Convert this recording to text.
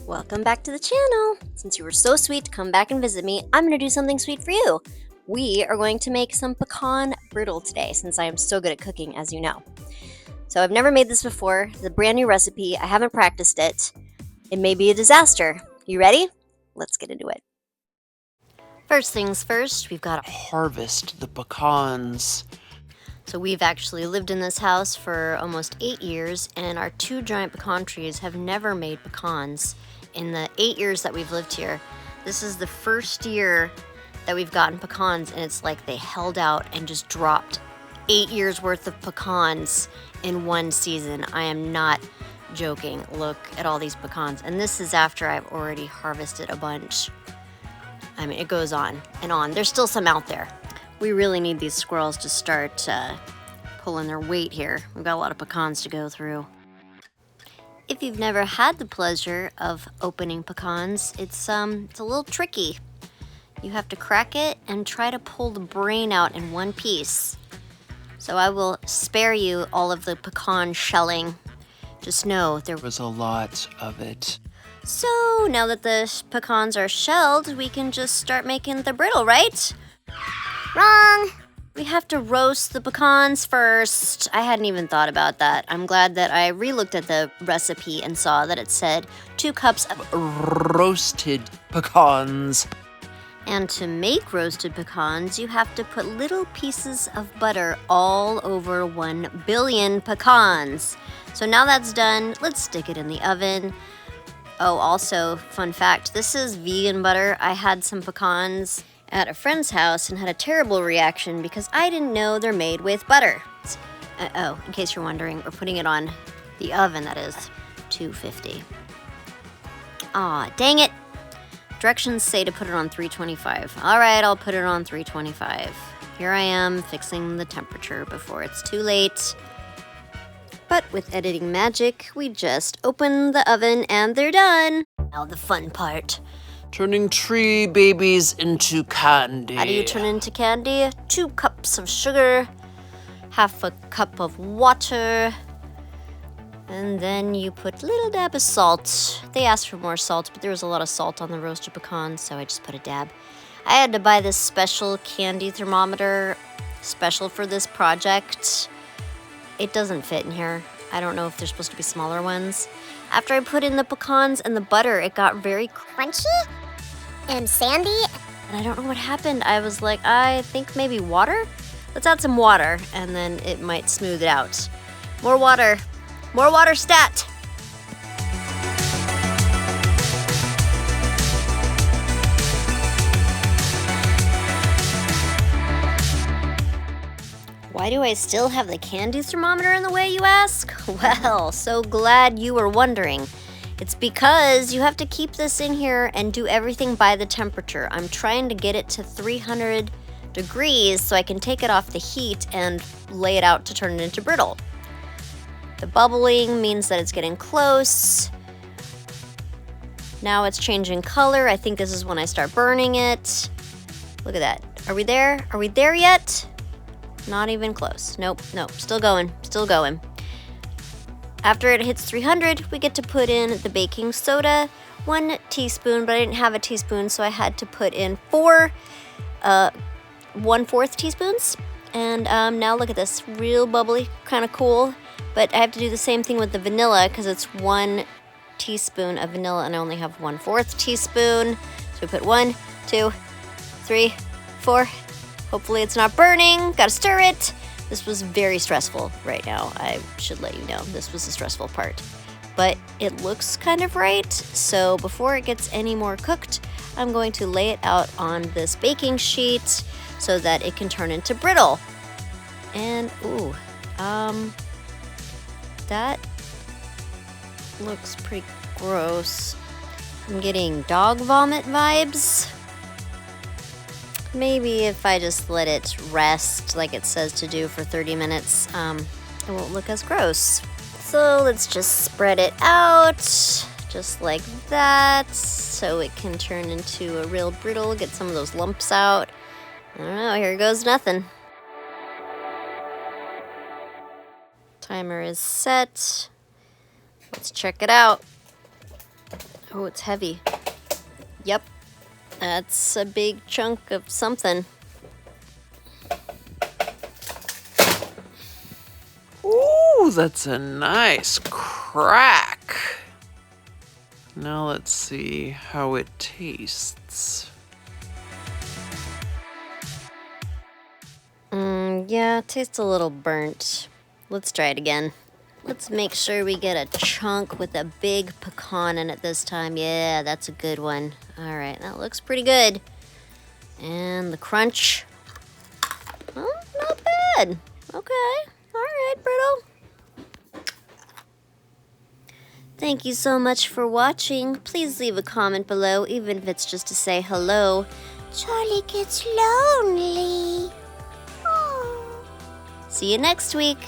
Welcome back to the channel. Since you were so sweet to come back and visit me, I'm going to do something sweet for you. We are going to make some pecan brittle today, since I am so good at cooking, as you know. So I've never made this before. It's a brand new recipe. I haven't practiced it. It may be a disaster. You ready? Let's get into it. First things first, we've got to harvest the pecans. So we've actually lived in this house for almost 8 years, and our 2 giant pecan trees have never made pecans. In the 8 years that we've lived here, this is the first year that we've gotten pecans, and it's like they held out and just dropped 8 years worth of pecans in one season. I am not joking. Look at all these pecans, and this is after I've already harvested a bunch. I mean, it goes on and on. There's still some out there. We really need these squirrels to start pulling their weight here. We've got a lot of pecans to go through. If you've never had the pleasure of opening pecans, it's a little tricky. You have to crack it and try to pull the brain out in one piece. So I will spare you all of the pecan shelling. Just know there was a lot of it. So now that the pecans are shelled, we can just start making the brittle, right? Wrong! We have to roast the pecans first. I hadn't even thought about that. I'm glad that I re-looked at the recipe and saw that it said 2 cups of roasted pecans. And to make roasted pecans, you have to put little pieces of butter all over 1 billion pecans. So now that's done, let's stick it in the oven. Oh, also, fun fact, this is vegan butter. I had some pecans at a friend's house and had a terrible reaction because I didn't know they're made with butter. Oh, in case you're wondering, we're putting it on the oven, that is 250. Aw, dang it. Directions say to put it on 325. All right, I'll put it on 325. Here I am fixing the temperature before it's too late. But with editing magic, we just open the oven and they're done. Now the fun part. Turning tree babies into candy. How do you turn into candy? 2 cups of sugar, half a cup of water, and then you put a little dab of salt. They asked for more salt, but there was a lot of salt on the roasted pecans, so I just put a dab. I had to buy this special candy thermometer, special for this project. It doesn't fit in here. I don't know if there's supposed to be smaller ones. After I put in the pecans and the butter, it got very crunchy and sandy. And I don't know what happened. I was like, I think maybe water? Let's add some water, and then it might smooth it out. More water. More water stat. Why do I still have the candy thermometer in the way, you ask? Well, so glad you were wondering. It's because you have to keep this in here and do everything by the temperature. I'm trying to get it to 300 degrees so I can take it off the heat and lay it out to turn it into brittle. The bubbling means that it's getting close. Now it's changing color. I think this is when I start burning it. Look at that. Are we there? Are we there yet? Not even close. Nope, still going, still going. After it hits 300, we get to put in the baking soda, 1 teaspoon, but I didn't have a teaspoon, so I had to put in 4 1/4 teaspoons. And now look at this, real bubbly, kind of cool. But I have to do the same thing with the vanilla because it's 1 teaspoon of vanilla and I only have 1/4 teaspoon. So we put 1, 2, 3, 4. Hopefully it's not burning. Gotta stir it. This was very stressful right now. I should let you know. This was the stressful part. But it looks kind of right. So before it gets any more cooked, I'm going to lay it out on this baking sheet so that it can turn into brittle. And, ooh, that looks pretty gross. I'm getting dog vomit vibes. Maybe if I just let it rest like it says to do for 30 minutes, it won't look as gross. So let's just spread it out, just like that, so it can turn into a real brittle, get some of those lumps out. I don't know, here goes nothing. Timer is set. Let's check it out. Oh, it's heavy. Yep, that's a big chunk of something. Ooh, that's a nice crack. Now let's see how it tastes. Yeah, it tastes a little burnt. Let's try it again. Let's make sure we get a chunk with a big pecan in it this time. Yeah, that's a good one. All right, that looks pretty good. And the crunch. Oh, not bad. Okay. All right, Brittle. Thank you so much for watching. Please leave a comment below, even if it's just to say hello. Charlie gets lonely. Oh. See you next week.